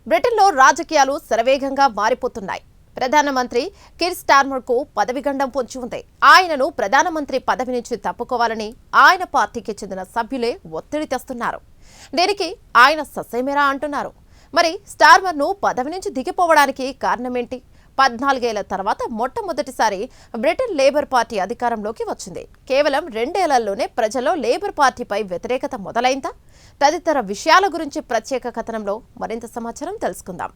బ్రిటన్లో రాజకీయాలు శరవేగంగా మారిపోతున్నాయి. ప్రధానమంత్రి కీర్ స్టార్మర్కు పదవిగండం పొంచి ఉంది. ఆయనను ప్రధానమంత్రి పదవి నుంచి తప్పుకోవాలని ఆయన పార్టీకి చెందిన సభ్యులే ఒత్తిడి తెస్తున్నారు. దీనికి ఆయన ససేమిరా అంటున్నారు. మరి స్టార్మర్ను పదవి నుంచి దిగిపోవడానికి కారణమేంటి? 14 ఏళ్ల తర్వాత మొట్టమొదటిసారి బ్రిటన్ లేబర్ పార్టీ అధికారంలోకి వచ్చింది. కేవలం 2 ఏళ్లలోనే ప్రజల్లో లేబర్ పార్టీపై వ్యతిరేకత మొదలైందా? తదితర విషయాల గురించి ప్రత్యేక కథనంలో మరింత సమాచారం తెలుసుకుందాం.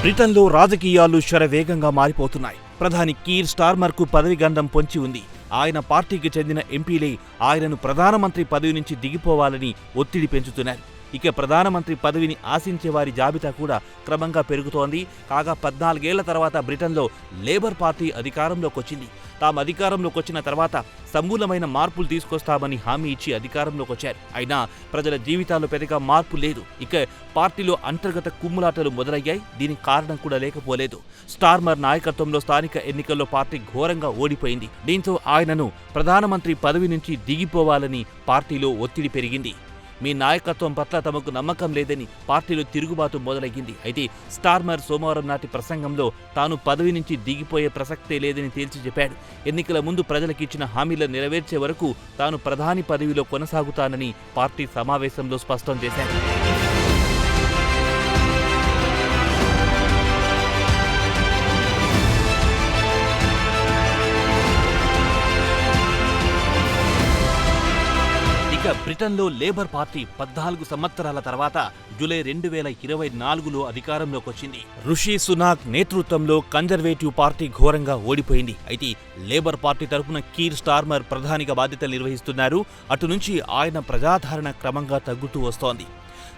బ్రిటన్లో రాజకీయాలు శరవేగంగా మారిపోతున్నాయి. ప్రధాని కీర్ స్టార్మర్కు పదవిగండం పొంచి ఉంది. ఆయన పార్టీకి చెందిన ఎంపీలే ఆయనను ప్రధానమంత్రి పదవి నుంచి దిగిపోవాలని ఒత్తిడి పెంచుతున్నారు. ఇక ప్రధానమంత్రి పదవిని ఆశించే వారి జాబితా కూడా క్రమంగా పెరుగుతోంది. కాగా 14 ఏళ్ల తర్వాత బ్రిటన్లో లేబర్ పార్టీ అధికారంలోకి వచ్చింది. తాము అధికారంలోకి వచ్చిన తర్వాత సమూలమైన మార్పులు తీసుకొస్తామని హామీ ఇచ్చి అధికారంలోకి వచ్చారు. అయినా ప్రజల జీవితాల్లో పెద్దగా మార్పు లేదు. ఇక పార్టీలో అంతర్గత కుమ్ములాటలు మొదలయ్యాయి. దీనికి కారణం కూడా లేకపోలేదు. స్టార్మర్ నాయకత్వంలో స్థానిక ఎన్నికల్లో పార్టీ ఘోరంగా ఓడిపోయింది. దీంతో ఆయనను ప్రధానమంత్రి పదవి నుంచి దిగిపోవాలని పార్టీలో ఒత్తిడి పెరిగింది. మీ నాయకత్వం పట్ల తమకు నమ్మకం లేదని పార్టీలో తిరుగుబాటు మొదలయ్యింది. అయితే స్టార్మర్ సోమవారం నాటి ప్రసంగంలో తాను పదవి నుంచి దిగిపోయే ప్రసక్తే లేదని తేల్చి చెప్పాడు. ఎన్నికల ముందు ప్రజలకిచ్చిన హామీలను నెరవేర్చే వరకు తాను ప్రధాని పదవిలో కొనసాగుతానని పార్టీ సమావేశంలో స్పష్టం చేశారు. బ్రిటన్లో లేబర్ పార్టీ 14 సంవత్సరాల తర్వాత జూలై 2024లో అధికారంలోకి వచ్చింది. రిషి సునాక్ నేతృత్వంలో కన్జర్వేటివ్ పార్టీ ఘోరంగా ఓడిపోయింది. అయితే లేబర్ పార్టీ తరఫున కీర్ స్టార్మర్ ప్రధానిగా బాధ్యతలు నిర్వహిస్తున్నారు. అటు నుంచి ఆయన ప్రజాదరణ క్రమంగా తగ్గుతూ వస్తోంది.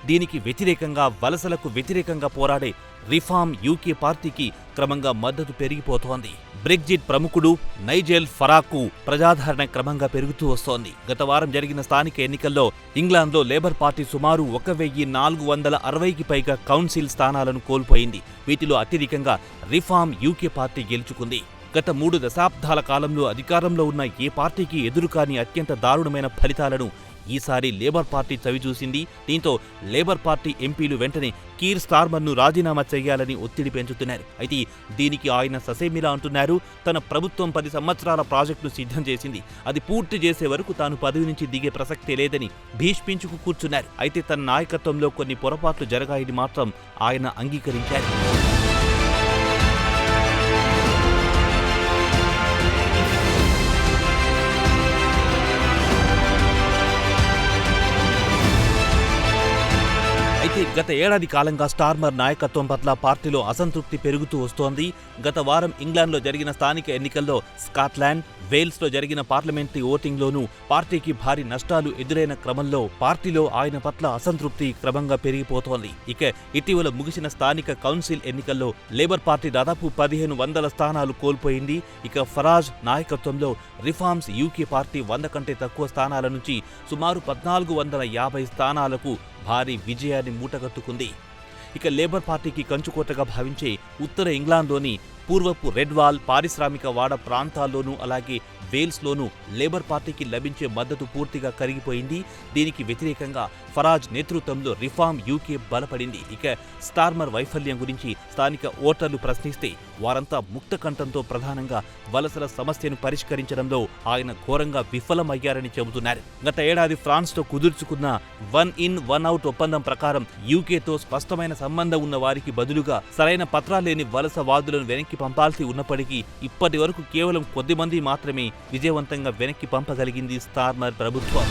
దీనికి వ్యతిరేకంగా వలసలకు వ్యతిరేకంగా పోరాడే రిఫార్మ్ యూకే పార్టీకి క్రమంగా మద్దతు పెరిగిపోతోంది. బ్రెగ్జిట్ ప్రముఖుడు నైజెల్ ఫరాకు ప్రజాదరణ క్రమంగా పెరుగుతూ వస్తోంది. గత వారం జరిగిన స్థానిక ఎన్నికల్లో ఇంగ్లాండ్లో లేబర్ పార్టీ సుమారు 1460కి పైగా కౌన్సిల్ స్థానాలను కోల్పోయింది. వీటిలో అత్యధికంగా రిఫార్మ్ యూకే పార్టీ గెలుచుకుంది. గత 3 దశాబ్దాల కాలంలో అధికారంలో ఉన్న ఏ పార్టీకి ఎదురుకాని అత్యంత దారుణమైన ఫలితాలను ఈసారి లేబర్ పార్టీ చవిచూసింది. దీంతో లేబర్ పార్టీ ఎంపీలు వెంటనే కీర్ స్టార్మర్ను రాజీనామా చేయాలని ఒత్తిడి పెంచుతున్నారు. అయితే దీనికి ఆయన ససేమిరా అంటున్నారు. తన ప్రభుత్వం 10 సంవత్సరాల ప్రాజెక్టును సిద్ధం చేసింది. అది పూర్తి చేసే వరకు తాను పదవి నుంచి దిగే ప్రసక్తే లేదని భీష్మించుకు కూర్చున్నారు. అయితే తన నాయకత్వంలో కొన్ని పొరపాట్లు జరగాయని మాత్రం ఆయన అంగీకరించారు. గత ఏడాది కాలంగా స్టార్మర్ నాయకత్వం పట్ల పార్టీలో అసంతృప్తి పెరుగుతూ వస్తోంది. గత వారం ఇంగ్లాండ్లో జరిగిన స్థానిక ఎన్నికల్లో స్కాట్లాండ్, వేల్స్లో జరిగిన పార్లమెంటరీ ఓటింగ్లోనూ పార్టీకి భారీ నష్టాలు ఎదురైన క్రమంలో పార్టీలో ఆయన పట్ల అసంతృప్తి క్రమంగా పెరిగిపోతోంది. ఇక ఇటీవల ముగిసిన స్థానిక కౌన్సిల్ ఎన్నికల్లో లేబర్ పార్టీ దాదాపు 1500 స్థానాలు కోల్పోయింది. ఇక ఫరాజ్ నాయకత్వంలో రిఫార్మ్స్ యూకే పార్టీ 100 కంటే తక్కువ స్థానాల నుంచి సుమారు 1450 స్థానాలకు భారీ విజయాన్ని మూటగట్టుకుంది. ఇక లేబర్ పార్టీకి కంచుకోటగా భావించే ఉత్తర ఇంగ్లాండ్లోని పూర్వపు రెడ్వాల్, పారిశ్రామిక వాడ ప్రాంతాల్లోనూ అలాగే వేల్స్లోనూ లేబర్ పార్టీకి లభించే మద్దతు పూర్తిగా కరిగిపోయింది. దీనికి వ్యతిరేకంగా ఫరాజ్ నేతృత్వంలో రిఫార్మ్ యూకే బలపడింది. ఇక స్టార్మర్ వైఫల్యం గురించి స్థానిక ఓటర్లు ప్రశ్నిస్తే వారంతా ముక్త కంఠంతో ప్రధానంగా వలసల సమస్యను పరిష్కరించడంలో ఆయన ఘోరంగా విఫలమయ్యారని చెబుతున్నారు. గత ఏడాది ఫ్రాన్స్తో కుదుర్చుకున్న 1 ఇన్ 1 అవుట్ ఒప్పందం ప్రకారం యూకేతో స్పష్టమైన సంబంధం ఉన్న వారికి బదులుగా సరైన పత్రాలేని వలస వాదులను వెనక్కి పంపాల్సి ఉన్నప్పటికీ ఇప్పటి వరకు కేవలం కొద్దిమంది మాత్రమే విజయవంతంగా వెనక్కి పంపగలిగింది స్టార్మర్ ప్రభుత్వం.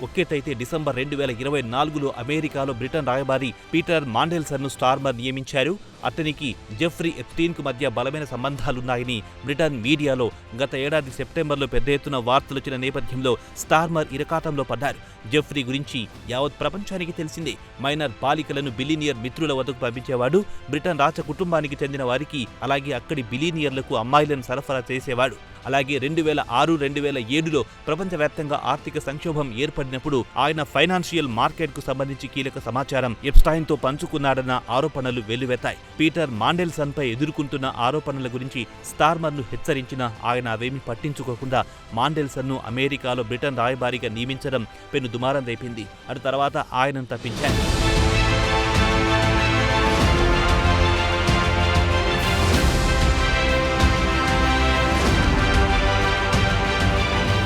ఒకేతైతే డిసెంబర్ 2024లో అమెరికాలో బ్రిటన్ రాయబారి పీటర్ మాండెల్సన్ను స్టార్మర్ నియమించారు. అతనికి జెఫ్రీ ఎప్స్టీన్కు మధ్య బలమైన సంబంధాలున్నాయని బ్రిటన్ మీడియాలో గత ఏడాది సెప్టెంబర్లో పెద్ద ఎత్తున వార్తలొచ్చిన నేపథ్యంలో స్టార్మర్ ఇరకాటంలో పడ్డారు. జెఫ్రీ గురించి యావత్ ప్రపంచానికి తెలిసిందే. మైనర్ బాలికలను బిలీనియర్ మిత్రుల వద్దకు పంపించేవాడు. బ్రిటన్ రాజ కుటుంబానికి చెందిన వారికి అలాగే అక్కడి బిలీనియర్లకు అమ్మాయిలను సరఫరా చేసేవాడు. అలాగే 2006-2007లో ప్రపంచవ్యాప్తంగా ఆర్థిక సంక్షోభం ఏర్పడినప్పుడు ఆయన ఫైనాన్షియల్ మార్కెట్కు సంబంధించి కీలక సమాచారం ఎప్స్టైన్తో పంచుకున్నాడన్న ఆరోపణలు వెల్లువెత్తాయి. పీటర్ మాండెల్సన్పై ఎదుర్కొంటున్న ఆరోపణల గురించి స్టార్మర్ను హెచ్చరించినా ఆయన అవేమీ పట్టించుకోకుండా మాండెల్సన్ను అమెరికాలో బ్రిటన్ రాయబారిగా నియమించడం పెను దుమారం రేపింది. అటు తర్వాత ఆయనను తప్పించారు.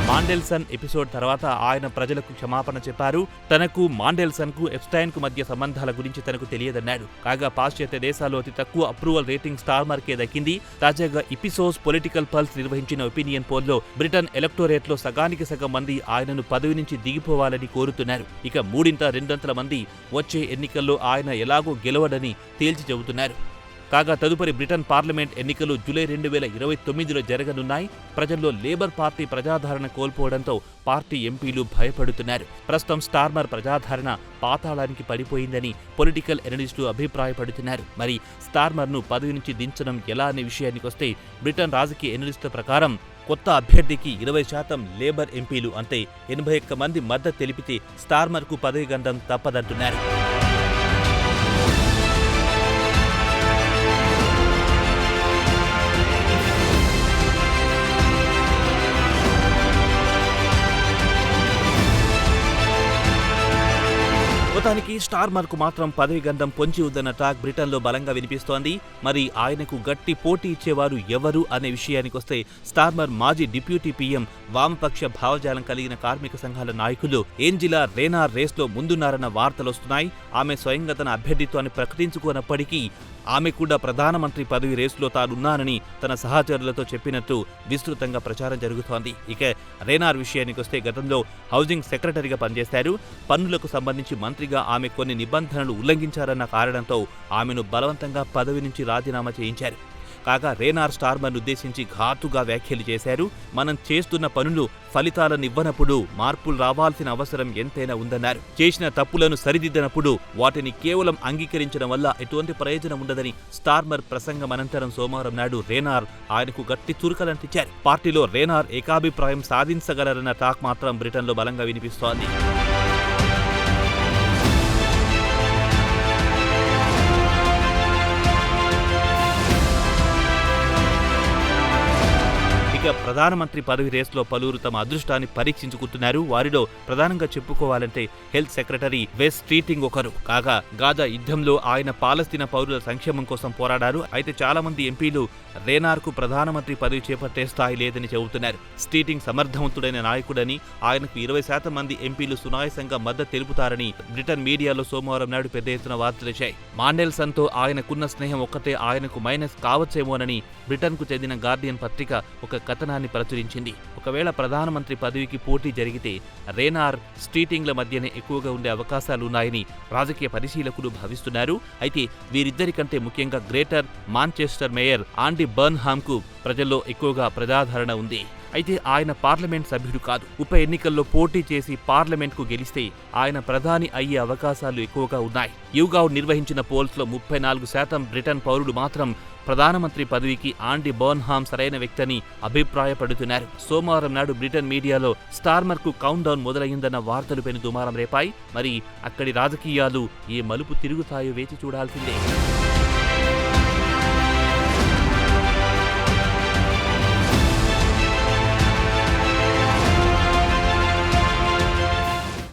మాండెల్సన్ ఎపిసోడ్ తర్వాత ఆయన ప్రజలకు క్షమాపణ చెప్పారు. తనకు మాండెల్సన్కు ఎప్స్టైన్కు మధ్య సంబంధాల గురించి తనకు తెలియదన్నాడు. కాగా పాశ్చాత్య దేశాల్లో అతి తక్కువ అప్రూవల్ రేటింగ్ స్టార్మర్కే దక్కింది. తాజాగా ఇపిసోస్ పొలిటికల్ పల్స్ నిర్వహించిన ఒపీనియన్ పోల్లో బ్రిటన్ ఎలక్టోరేట్లో సగానికి సగం మంది ఆయనను పదవి నుంచి దిగిపోవాలని కోరుతున్నారు. ఇక 2/3 మంది వచ్చే ఎన్నికల్లో ఆయన ఎలాగో గెలవడని తేల్చి చెబుతున్నారు. కాగా తదుపరి బ్రిటన్ పార్లమెంట్ ఎన్నికలు జూలై 2029లో జరగనున్నాయి. ప్రజల్లో లేబర్ పార్టీ ప్రజాదరణ కోల్పోవడంతో పార్టీ ఎంపీలు భయపడుతున్నారు. ప్రస్తుతం స్టార్మర్ ప్రజాదరణ పాతాళానికి పడిపోయిందని పొలిటికల్ ఎనలిస్టులు అభిప్రాయపడుతున్నారు. మరి స్టార్మర్ను పదవి నుంచి దించడం ఎలా అనే విషయానికొస్తే బ్రిటన్ రాజకీయ ఎనలిస్టుల ప్రకారం కొత్త అభ్యర్థికి 20% లేబర్ ఎంపీలు అంటే 81 మంది మద్దతు తెలిపితే స్టార్మర్కు పదవి గండం తప్పదంటున్నారు. మొత్తానికి స్టార్మర్కు మాత్రం పదవి గండం పొంచి ఉందన్న టాక్ బ్రిటన్లో బలంగా వినిపిస్తోంది. మరి ఆయనకు గట్టి పోటీ ఇచ్చేవారు ఎవరు అనే విషయానికొస్తే స్టార్మర్ మాజీ డిప్యూటీ పీఎం, వామపక్ష భావజాలం కలిగిన కార్మిక సంఘాల నాయకులు ఏంజిలా రేనార్ రేస్లో ముందున్నారన్న వార్తలొస్తున్నాయి. ఆమె స్వయంగా తన అభ్యర్థిత్వాన్ని ప్రకటించుకున్నప్పటికీ ఆమె కూడా ప్రధానమంత్రి పదవి రేసులో తానున్నానని తన సహచరులతో చెప్పినట్టు విస్తృతంగా ప్రచారం జరుగుతోంది. ఇక రేనార్ విషయానికొస్తే గతంలో హౌసింగ్ సెక్రటరీగా పనిచేశారు. పన్నులకు సంబంధించి మంత్రిగా ఆమె కొన్ని నిబంధనలు ఉల్లంఘించారన్న కారణంతో ఆమెను బలవంతంగా పదవి నుంచి రాజీనామా చేయించారు. కాగా రేనార్ స్టార్మర్ను ఉద్దేశించి ఘాటుగా వ్యాఖ్యలు చేశారు. మనం చేస్తున్న పనులు ఫలితాలనివ్వనప్పుడు మార్పులు రావాల్సిన అవసరం ఎంతైనా ఉందన్నారు. చేసిన తప్పులను సరిదిద్దనప్పుడు వాటిని కేవలం అంగీకరించడం వల్ల ఎటువంటి ప్రయోజనం ఉండదని స్టార్మర్ ప్రసంగం అనంతరం సోమవారం నాడు రేనార్ ఆయనకు గట్టి చురుకలంటించారు. పార్టీలో రేనార్ ఏకాభిప్రాయం సాధించగలరన్న టాక్ మాత్రం బ్రిటన్లో బలంగా వినిపిస్తోంది. ఇక ప్రధానమంత్రి పదవి రేసులో పలువురు తమ అదృష్టాన్ని పరీక్షించుకుంటున్నారు. వారిలో ప్రధానంగా చెప్పుకోవాలంటే హెల్త్ సెక్రటరీ వెస్ స్ట్రీటింగ్ ఒకరు. కాగా గాజా యుద్ధంలో ఆయన పాలస్తీనా పౌరుల సంక్షేమం కోసం పోరాడారు. అయితే చాలా మంది ఎంపీలు రేనార్కు ప్రధానమంత్రి పదవి చేపట్టే స్థాయి లేదని చెబుతున్నారు. స్ట్రీటింగ్ సమర్థవంతుడైన నాయకుడని, ఆయనకు 20% మంది ఎంపీలు సునాయాసంగా మద్దతు తెలుపుతారని బ్రిటన్ మీడియాలో సోమవారం నాడు పెద్ద ఎత్తున వార్తలొచ్చాయి. మాండెల్సన్తో ఆయనకున్న స్నేహం ఒక్కటే ఆయనకు మైనస్ కావచ్చేమోనని బ్రిటన్కు చెందిన గార్డియన్ పత్రిక ఒక కథనాన్ని ప్రచురించింది. ఒకవేళ ప్రధానమంత్రి పదవికి పోటీ జరిగితే రేనార్, స్ట్రీటింగ్ల మధ్యనే ఎక్కువగా ఉండే అవకాశాలున్నాయని రాజకీయ పరిశీలకులు భావిస్తున్నారు. అయితే వీరిద్దరికంటే ముఖ్యంగా గ్రేటర్ మాంచెస్టర్ మేయర్ ఆండీ బర్న్హామ్కు ప్రజల్లో ఎక్కువగా ప్రజాదరణ ఉంది. అయితే ఆయన పార్లమెంట్ సభ్యుడు కాదు. ఉప ఎన్నికల్లో పోటీ చేసి పార్లమెంట్కు గెలిస్తే ఆయన ప్రధాని అయ్యే అవకాశాలు ఎక్కువగా ఉన్నాయి. యూగావ్ నిర్వహించిన పోల్స్లో 34% బ్రిటన్ పౌరులు మాత్రం ప్రధానమంత్రి పదవికి ఆండీ బర్న్హామ్ సరైన వ్యక్తని అభిప్రాయపడుతున్నారు. సోమవారం నాడు బ్రిటన్ మీడియాలో స్టార్మర్కు కౌంట్ డౌన్ మొదలైందన్న వార్తలు పెను దుమారం రేపాయి. మరి అక్కడి రాజకీయాలు ఏ మలుపు తిరుగుతాయో వేచి చూడాల్సిందే.